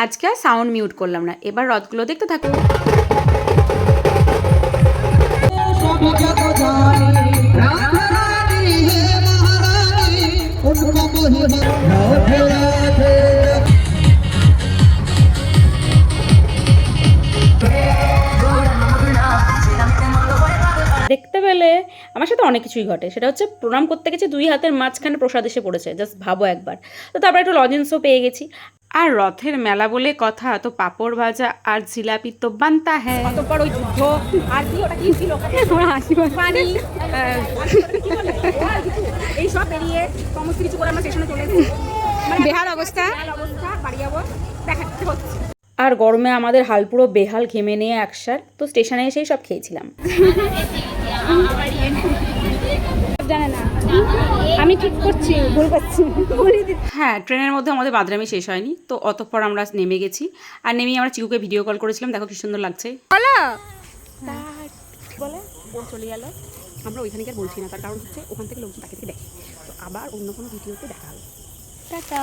আজকে আর sound mute করলাম না, এবার রথগুলো দেখতে থাকো। দেখতে পেলে আমার সাথে অনেক কিছুই ঘটে। সেটা হচ্ছে প্রণাম করতে গেছি, 2 হাতের মাঝখানে প্রসাদ এসে পড়েছে, জাস্ট ভাবো একবার। তো তারপরে একটু লজেন্সও পেয়ে গেছি। আর রথের মেলা বলে কথা, তো পাঁপড় ভাজা আর জিলাপি তো বানতা হ্যাঁ। অতঃপর ওই যুদ্ধ আর কি ওটা কি ছিল পানি এইসব পেরিয়ে সমস্ত কিছু করে আমরা স্টেশনে চলে এসেছি। বেহাল অবস্থা। বাড়ি যাবো দেখাতে হচ্ছে। আর গরমে আমাদের হাল পুরো বেহাল, ঘেমে নিয়ে একসার। তো স্টেশনে এসেই সব খেয়েছিলাম। জানে না আমি ঠিক করছি, ভুল করছি। হ্যাঁ, ট্রেনের মধ্যে আমাদের বাদরামি শেষ হয়নি, তো অতঃপর আমরা নেমে গেছি। আর নেমেই আমরা চিকুকে ভিডিও কল করেছিলাম, দেখো কি সুন্দর লাগছে। বলো বলে ও চলে গেল। আমরা ওইখানে আর বলছি না, তার কারণ হচ্ছে ওখান থেকে লোকজন তাকে দেখে। তো আবার অন্য কোনো ভিডিওতে দেখা হবে। টাটা।